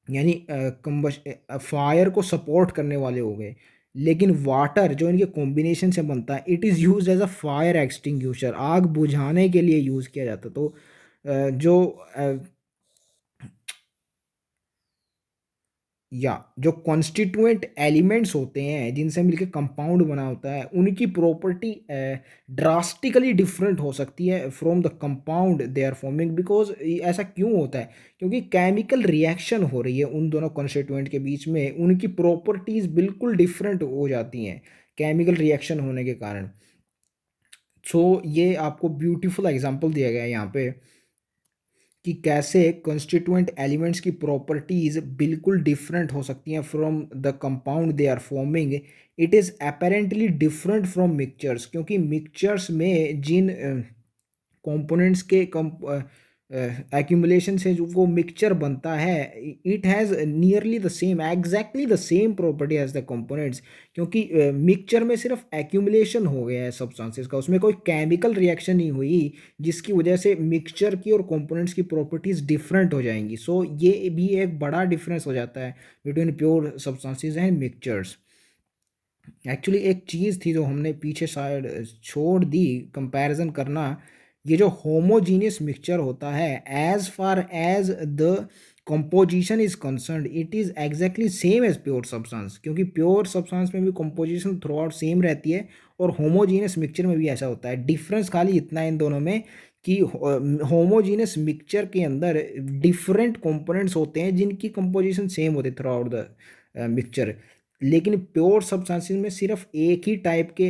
यानी कम्बश फायर को सपोर्ट करने वाले हो गए। लेकिन वाटर जो इनके कॉम्बिनेशन से बनता है, it is use as a fire extinguisher, आग बुझाने के लिए यूज़ किया जाता है। तो जो या जो कॉन्स्टिट्यूएंट एलिमेंट्स होते हैं जिनसे मिलकर कंपाउंड बना होता है, उनकी प्रॉपर्टी ड्रास्टिकली डिफरेंट हो सकती है from the compound they are forming. Because ऐसा क्यों होता है? क्योंकि केमिकल रिएक्शन हो रही है उन दोनों कॉन्स्टिट्यूएंट के बीच में, उनकी प्रॉपर्टीज़ बिल्कुल डिफरेंट हो जाती हैं केमिकल रिएक्शन होने के कारण। सो ये आपको ब्यूटीफुल एग्जाम्पल दिया गया है यहाँ पे कि कैसे कॉन्स्टिट्यूएंट एलिमेंट्स की प्रॉपर्टीज बिल्कुल डिफरेंट हो सकती हैं from the compound they are forming. It is apparently different from mixtures, क्योंकि मिक्सचर्स में जिन कंपोनेंट्स के एक्यूमुलेशन से जो वो मिक्सचर बनता है, it has nearly the same, exactly the same property as the components. क्योंकि मिक्सचर में सिर्फ एक्यूमुलेशन हो गया है सब्सटेंसेस का, उसमें कोई केमिकल रिएक्शन नहीं हुई जिसकी वजह से मिक्सचर की और कंपोनेंट्स की प्रॉपर्टीज़ डिफरेंट हो जाएंगी। सो ये भी एक बड़ा डिफरेंस हो जाता है between pure substances and mixtures. Actually एक चीज़ थी जो हमने पीछे शायद छोड़ दी कंपैरिजन करना। ये जो होमोजीनियस मिक्सचर होता है, as far as the composition is concerned, it is exactly same as pure substance. क्योंकि प्योर सब्सटेंस में भी कंपोजिशन थ्रू आउट सेम रहती है, और होमोजीनियस मिक्सचर में भी ऐसा होता है। डिफरेंस खाली इतना है इन दोनों में कि होमोजीनियस मिक्सचर के अंदर डिफरेंट कंपोनेंट्स होते हैं जिनकी कंपोजिशन सेम होती है थ्रू आउट द मिक्सचर। लेकिन प्योर सब्सटेंसेस में सिर्फ एक ही टाइप के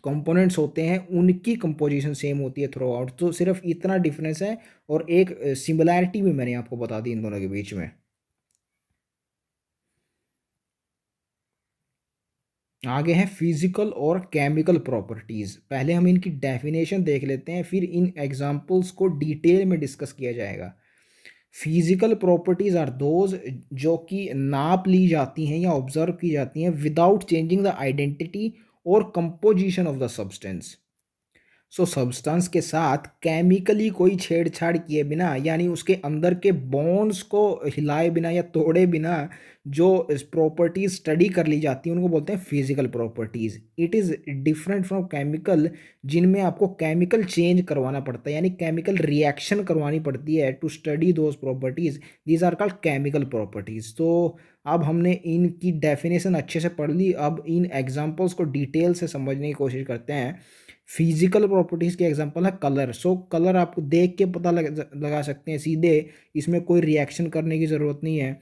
कंपोनेंट्स होते हैं, उनकी कंपोजिशन सेम होती है थ्रू आउट। तो सिर्फ इतना डिफरेंस है, और एक सिमिलैरिटी भी मैंने आपको बता दी इन दोनों के बीच में। आगे है फिजिकल और केमिकल प्रॉपर्टीज। पहले हम इनकी डेफिनेशन देख लेते हैं, फिर इन एग्जांपल्स को डिटेल में डिस्कस किया जाएगा। फिजिकल प्रॉपर्टीज आर दोज जो कि नाप ली जाती हैं या ऑब्जर्व की जाती हैं विदाउट चेंजिंग द आइडेंटिटी और composition of the substance. So substance के साथ केमिकली कोई छेड़छाड़ किए बिना, यानी उसके अंदर के बॉन्ड्स को हिलाए बिना या तोड़े बिना जो प्रॉपर्टीज स्टडी कर ली जाती हैं, उनको बोलते हैं physical properties. It is different from chemical, जिनमें आपको केमिकल चेंज करवाना पड़ता है, यानी केमिकल रिएक्शन करवानी पड़ती है to study those properties. These are called chemical properties. तो अब हमने इनकी डेफिनेशन अच्छे से पढ़ ली, अब इन एग्जांपल्स को डिटेल से समझने की कोशिश करते हैं। फिजिकल प्रॉपर्टीज के एग्जांपल है कलर। सो कलर आप देख के पता लगा सकते हैं सीधे, इसमें कोई रिएक्शन करने की ज़रूरत नहीं है।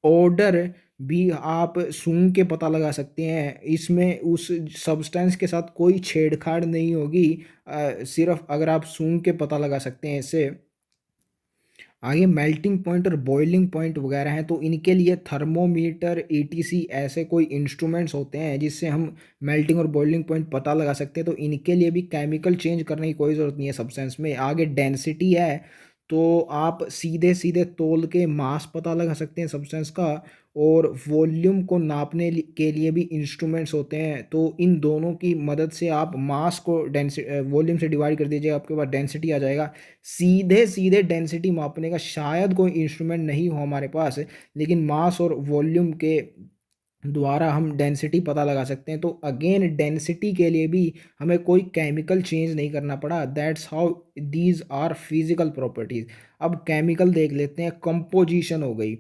ऑर्डर भी आप सूंघ के पता लगा सकते हैं, इसमें उस सब्सटेंस के साथ कोई छेड़छाड़ नहीं होगी, सिर्फ अगर आप सूंघ के पता लगा सकते हैं इससे। आगे मेल्टिंग पॉइंट और बॉइलिंग पॉइंट वगैरह हैं, तो इनके लिए थर्मोमीटर ईटीसी ऐसे कोई इंस्ट्रूमेंट्स होते हैं जिससे हम मेल्टिंग और बॉइलिंग पॉइंट पता लगा सकते हैं। तो इनके लिए भी केमिकल चेंज करने की कोई ज़रूरत नहीं है सब्सटेंस में। आगे डेंसिटी है, तो आप सीधे सीधे तौल के मास पता लगा सकते हैं सब्सटेंस का, और वॉल्यूम को नापने के लिए भी इंस्ट्रूमेंट्स होते हैं। तो इन दोनों की मदद से आप मास को वॉल्यूम से डिवाइड कर दीजिएगा, आपके पास डेंसिटी आ जाएगा। सीधे सीधे डेंसिटी मापने का शायद कोई इंस्ट्रूमेंट नहीं हो हमारे पास, लेकिन मास और वॉल्यूम के द्वारा हम डेंसिटी पता लगा सकते हैं। तो अगेन डेंसिटी के लिए भी हमें कोई केमिकल चेंज नहीं करना पड़ा। That's how these are physical properties. अब केमिकल देख लेते हैं। कंपोजिशन हो गई,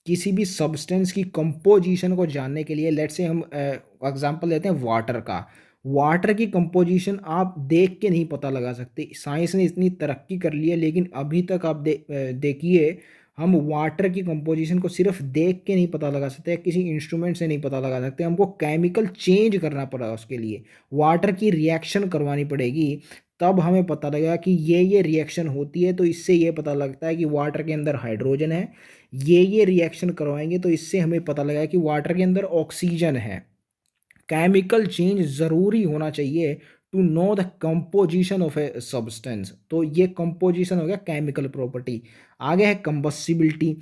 किसी भी सब्सटेंस की कंपोजिशन को जानने के लिए लेट्स से हम एग्जांपल लेते हैं वाटर का। वाटर की कंपोजिशन आप देख के नहीं पता लगा सकते। साइंस ने इतनी तरक्की कर ली है, लेकिन अभी तक आप देखिए, हम वाटर की कंपोजिशन को सिर्फ देख के नहीं पता लगा सकते, किसी इंस्ट्रूमेंट से नहीं पता लगा सकते, हमको केमिकल चेंज करना पड़ा उसके लिए, वाटर की रिएक्शन करवानी पड़ेगी, तब हमें पता लगा कि ये रिएक्शन होती है। तो इससे ये पता लगता है कि वाटर के अंदर हाइड्रोजन है। ये रिएक्शन करवाएंगे तो इससे हमें पता लगा कि वाटर के अंदर ऑक्सीजन है। केमिकल चेंज ज़रूरी होना चाहिए to know the composition of a substance. तो ये कंपोजिशन हो गया केमिकल प्रॉपर्टी। आगे है कंबस्सिबिलिटी।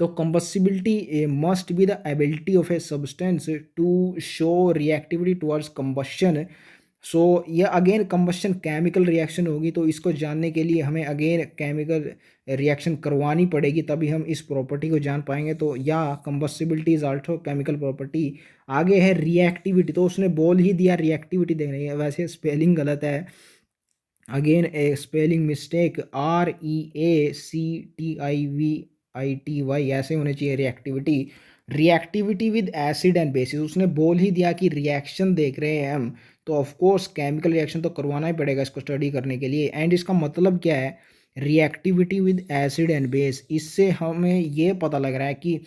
तो combustibility must be the ability of a substance to show reactivity towards combustion. So ये अगेन कंबशन केमिकल रिएक्शन होगी, तो इसको जानने के लिए हमें अगेन केमिकल रिएक्शन करवानी पड़ेगी, तभी हम इस प्रॉपर्टी को जान पाएंगे। तो या कंबस्टिबिलिटी इज आल्सो केमिकल प्रॉपर्टी। आगे है रिएक्टिविटी। तो उसने बोल ही दिया रिएक्टिविटी देखनी है, वैसे स्पेलिंग गलत है, अगेन ए स्पेलिंग मिस्टेक। REACTIVITY ऐसे होने चाहिए reactivity. Reactivity with acid and bases, उसने बोल ही दिया कि रिएक्शन देख रहे हैं हम, तो ऑफ कोर्स केमिकल रिएक्शन तो करवाना ही पड़ेगा इसको स्टडी करने के लिए। एंड इसका मतलब क्या है, reactivity with acid and base. इससे हमें ये पता लग रहा है कि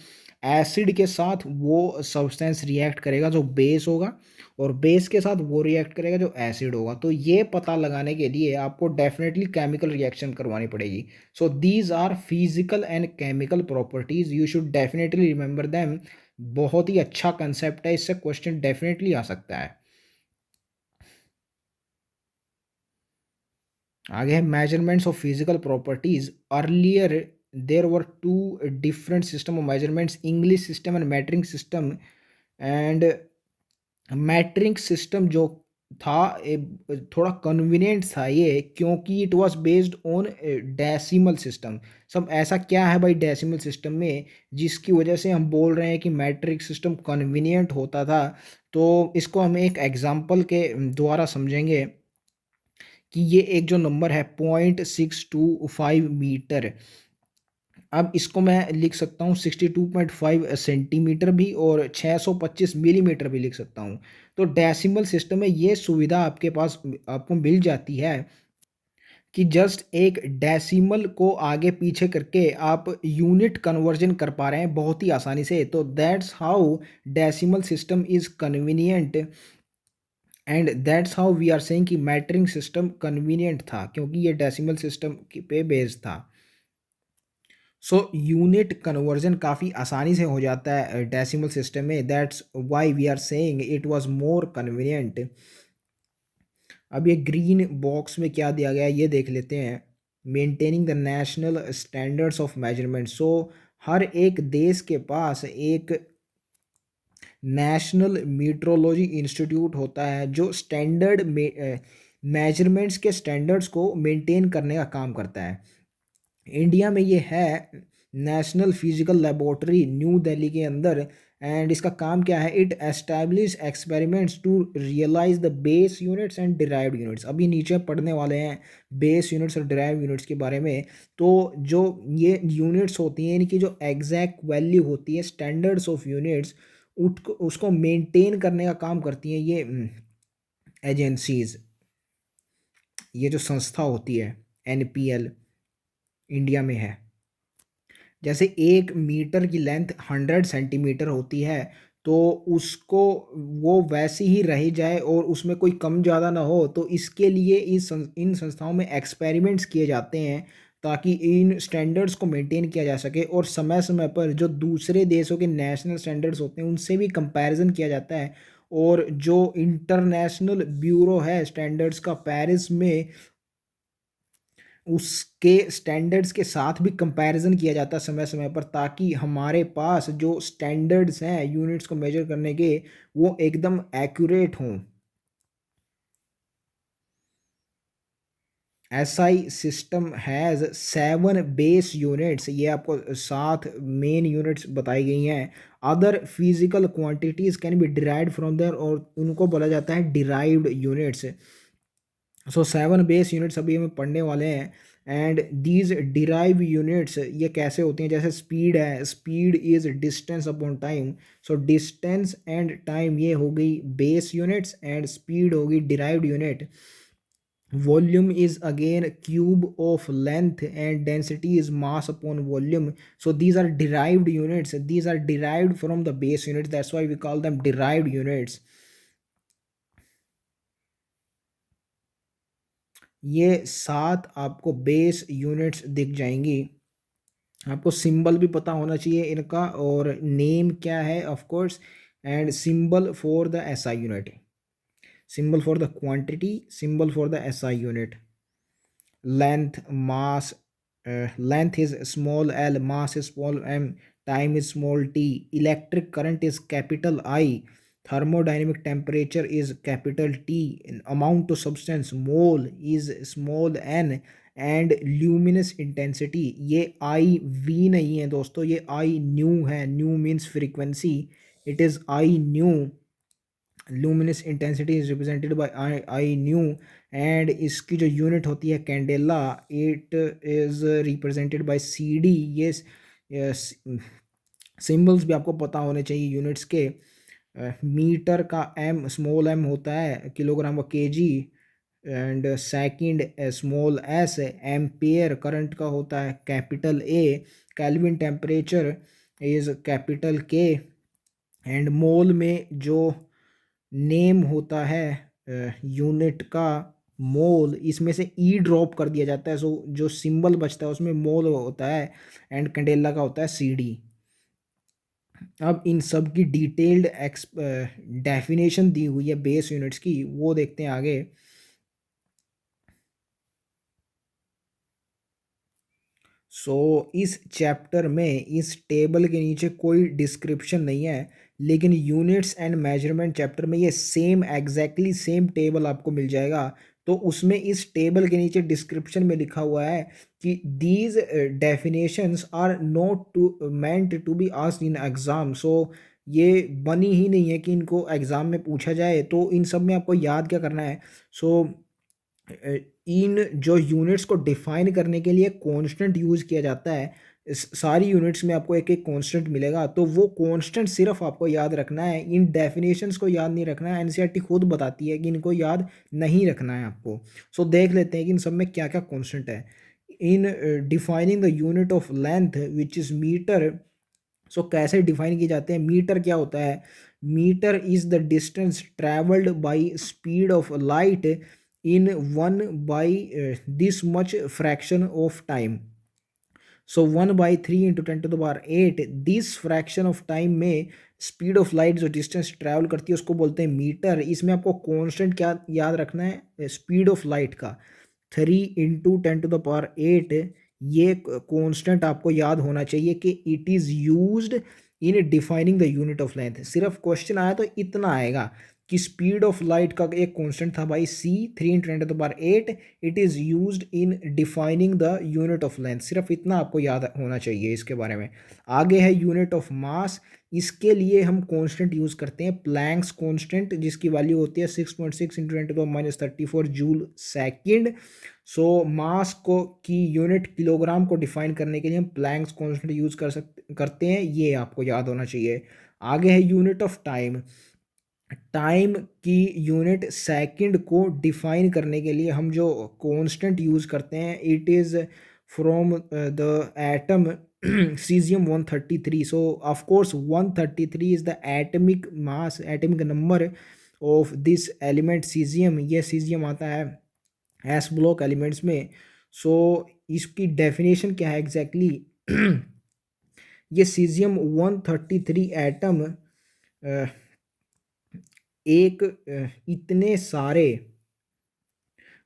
एसिड के साथ वो सब्सटेंस रिएक्ट करेगा जो बेस होगा, और बेस के साथ वो रिएक्ट करेगा जो एसिड होगा। तो ये पता लगाने के लिए आपको डेफिनेटली केमिकल रिएक्शन करवानी पड़ेगी। So these are physical and chemical properties, you should definitely remember them. बहुत ही अच्छा कंसेप्ट है, इससे क्वेश्चन डेफिनेटली आ सकता है। आगे है measurements of physical properties. Earlier there were two different system of measurements, English system and metric system. And metric system जो था थोड़ा कन्वीनियंट था ये, क्योंकि it was based on decimal system. सब ऐसा क्या है भाई डेसिमल सिस्टम में जिसकी वजह से हम बोल रहे हैं कि मैट्रिक सिस्टम कन्वीनियंट होता था। तो इसको हम एक एग्जांपल के द्वारा समझेंगे कि ये एक जो नंबर है 0.625 मीटर, अब इसको मैं लिख सकता हूँ 62.5 सेंटीमीटर भी, और 625 मिलीमीटर भी लिख सकता हूँ। तो डेसिमल सिस्टम में ये सुविधा आपके पास आपको मिल जाती है। कि जस्ट एक डेसिमल को आगे पीछे करके आप यूनिट कन्वर्जन कर पा रहे हैं बहुत ही आसानी से। तो that's how decimal system is convenient, and that's how we are saying कि मैट्रिंग सिस्टम कन्वीनियंट था क्योंकि ये डेसिमल सिस्टम पे बेस्ड था। सो यूनिट कन्वर्जन काफ़ी आसानी से हो जाता है डेसिमल सिस्टम में। That's why we are saying it was more convenient. अब ये ग्रीन बॉक्स में क्या दिया गया है ये देख लेते हैं। Maintaining the national standards of measurement. So हर एक देश के पास एक नेशनल मीट्रोलॉजी इंस्टीट्यूट होता है जो स्टैंडर्ड मेजरमेंट्स के स्टैंडर्ड्स को मेंटेन करने का काम करता है। इंडिया में ये है national physical laboratory new Delhi के अंदर। एंड इसका काम क्या है, it establish experiments to realise the base units and derived units. अभी नीचे पढ़ने वाले हैं बेस यूनिट्स और डिराइव्ड यूनिट्स के बारे में। तो जो ये यूनिट्स होती हैं इनकी जो एग्जैक्ट वैल्यू होती है स्टैंडर्ड्स ऑफ यूनिट्स उसको मेंटेन करने का काम करती हैं ये एजेंसीज, ये जो संस्था होती है एनपीएल इंडिया में है। जैसे 1 मीटर की लेंथ 100 सेंटीमीटर होती है तो उसको वो वैसी ही रही जाए और उसमें कोई कम ज़्यादा ना हो, तो इसके लिए इन संस्थाओं में एक्सपेरिमेंट्स किए जाते हैं ताकि इन स्टैंडर्ड्स को मेंटेन किया जा सके। और समय समय पर जो दूसरे देशों के नेशनल स्टैंडर्ड्स होते हैं उनसे भी कंपैरिजन किया जाता है। और जो इंटरनेशनल ब्यूरो है स्टैंडर्ड्स का पेरिस में, उसके स्टैंडर्ड्स के साथ भी कंपैरिजन किया जाता है समय समय पर, ताकि हमारे पास जो स्टैंडर्ड्स हैं यूनिट्स को मेजर करने के वो एकदम एक्यूरेट हों। SI system has 7 base units, ये आपको 7 मेन यूनिट्स बताई गई हैं। Other physical quantities can be derived from there, और उनको बोला जाता है derived units. So 7 base units अभी हम पढ़ने वाले हैं। एंड दीज डिराइव यूनिट्स ये कैसे होती हैं, जैसे स्पीड है, speed is distance upon time. So distance and time ये हो गई बेस यूनिट्स एंड स्पीड होगी derived unit. Volume is again cube of length and density is mass upon volume. So these are derived units, these are derived from the base units, that's why we call them derived units. ये 7 आपको base units दिख जाएंगी। आपको symbol भी पता होना चाहिए इनका, और नेम क्या है of course, and symbol for the SI unit, symbol for the quantity, symbol for the SI unit. Length, mass, length is small L, mass is small M, time is small T, electric current is capital I, thermodynamic temperature is capital T, amount to substance mole is small n, and luminous intensity ये I V नहीं है दोस्तों, ये I nu है। Nu means frequency, it is I nu. Luminous intensity is represented by I nu. And इसकी जो unit होती है candela, it is represented by C D. ये सिंबल्स भी आपको पता होने चाहिए यूनिट्स के। मीटर का एम स्मॉल एम होता है, किलोग्राम का KG, and second small S, ampere current का होता है capital A, kelvin temperature is capital के, एंड मोल में जो नेम होता है यूनिट का मोल, इसमें से ई ड्रॉप कर दिया जाता है। सो जो सिंबल बचता है उसमें मोल होता है, एंड कैंडेला का होता है सी डी। अब इन सब की डिटेल्ड डेफिनेशन दी हुई है बेस यूनिट्स की, वो देखते हैं आगे। इस चैप्टर में इस टेबल के नीचे कोई डिस्क्रिप्शन नहीं है, लेकिन यूनिट्स एंड मेजरमेंट चैप्टर में ये सेम एग्जैक्टली सेम टेबल आपको मिल जाएगा। तो उसमें इस टेबल के नीचे डिस्क्रिप्शन में लिखा हुआ है कि these definitions are not to meant to be asked in exam. So ये बनी ही नहीं है कि इनको एग्ज़ाम में पूछा जाए। तो इन सब में आपको याद क्या करना है, सो इन जो यूनिट्स को डिफाइन करने के लिए कांस्टेंट यूज़ किया जाता है, सारी यूनिट्स में आपको एक एक कांस्टेंट मिलेगा, तो वो कांस्टेंट सिर्फ आपको याद रखना है, इन डेफिनेशंस को याद नहीं रखना है। एनसीईआरटी खुद बताती है कि इनको याद नहीं रखना है आपको। सो देख लेते हैं कि इन सब में क्या क्या कांस्टेंट है। In defining the unit of length which is metre. So कैसे डिफाइन किए जाते हैं? मीटर क्या होता है? Metre is the distance travelled by speed of light in 1/this much fraction of time. So 1/3 × 10⁸ this fraction of time में speed of light जो distance travel करती है उसको बोलते हैं मीटर। इसमें आपको कांस्टेंट क्या याद रखना है? स्पीड ऑफ लाइट का 3 × 10⁸ ये कांस्टेंट आपको याद होना चाहिए कि it is used in defining the unit of length. सिर्फ क्वेश्चन आया तो इतना आएगा कि स्पीड ऑफ लाइट का एक कांस्टेंट था भाई c, 3 × 10⁸ it is used in defining the unit of length. सिर्फ इतना आपको याद होना चाहिए इसके बारे में। आगे है यूनिट ऑफ मास। इसके लिए हम कांस्टेंट यूज़ करते हैं प्लैंक्स कांस्टेंट, जिसकी वैल्यू होती है 6.6 × 10⁻34 जूल सेकेंड। सो मास को की यूनिट किलोग्राम को डिफाइन करने के लिए हम प्लैंक्स कांस्टेंट यूज़ करते हैं, ये आपको याद होना चाहिए। आगे है यूनिट ऑफ टाइम। टाइम की यूनिट सेकंड को डिफाइन करने के लिए हम जो कांस्टेंट यूज़ करते हैं, it is from the atom caesium 133। So of course 133 is the atomic mass, atomic number of this element caesium. ये सीजियम आता है एस ब्लॉक एलिमेंट्स में। सो इसकी डेफिनेशन क्या है एग्जैक्टली ये सीजियम 133 एटम एक इतने सारे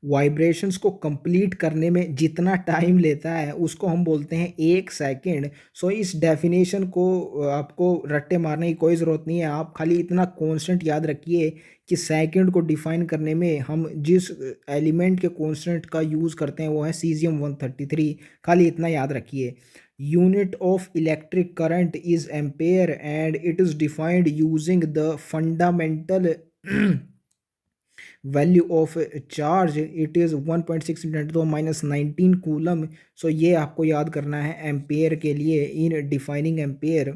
वाइब्रेशंस को कंप्लीट करने में जितना टाइम लेता है उसको हम बोलते हैं 1 सेकेंड। सो इस डेफिनेशन को आपको रट्टे मारने की कोई ज़रूरत नहीं है, आप खाली इतना कांस्टेंट याद रखिए कि सेकंड को डिफाइन करने में हम जिस एलिमेंट के कांस्टेंट का यूज़ करते हैं वो है सीजियम 133। खाली इतना याद रखिए। Unit of electric current is ampere and it is defined using the fundamental value of charge, it is 1.6 × 10⁻19 coulomb. So ये आपको याद करना है एम्पेयर के लिए, इन डिफाइनिंग एम्पेयर।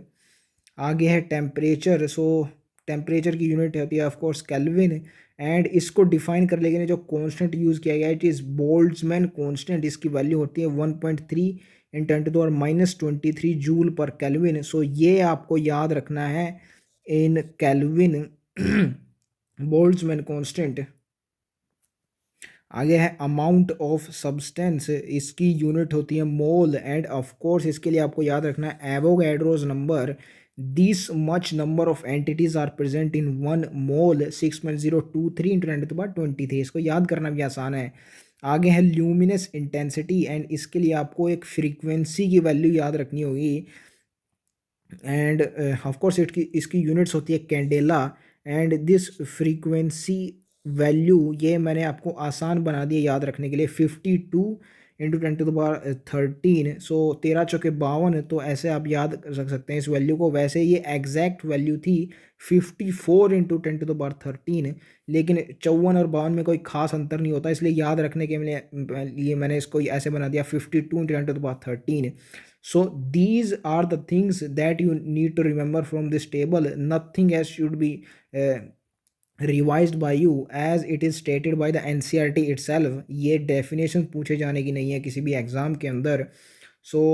आगे है टेम्परेचर। सो टेम्परेचर की यूनिट होती है ऑफ कोर्स केल्विन, एंड इसको डिफाइन करने के लिए जो कांस्टेंट यूज़ किया गया है इट इज़ बोल्ट्जमैन कांस्टेंट। इसकी वैल्यू होती है 1.3 × 10⁻23 जूल पर केल्विन। सो ये आपको याद रखना है इन केल्विन बोल्ट्जमैन कांस्टेंट। आगे है अमाउंट ऑफ सब्सटेंस। इसकी यूनिट होती है मोल, एंड ऑफ कोर्स इसके लिए आपको याद रखना है Avogadro's number. This much number of entities are present in 1 mole, 6.023 × 10⁻23। इसको याद करना भी आसान है। आगे है ल्यूमिनस इंटेंसिटी, एंड इसके लिए आपको एक फ्रीक्वेंसी की वैल्यू याद रखनी होगी, एंड ऑफ कोर्स इसकी यूनिट्स होती है candela. And this frequency value ये मैंने आपको आसान बना दिया याद रखने के लिए, 52 × 10⁻13। सो 13×4 तो ऐसे आप याद रख सकते हैं इस वैल्यू को। वैसे ये एग्जैक्ट वैल्यू थी 54 × 10⁻13, लेकिन 54 और 52 में कोई खास अंतर नहीं होता, इसलिए याद रखने के लिए मैंने इसको ऐसे बना दिया 52 × 10⁻13। So these are the things that you need to remember from this table. Nothing else should be revised by you as it is stated by the NCERT itself. ये definition पूछे जाने की नहीं है किसी भी एग्ज़ाम के अंदर। So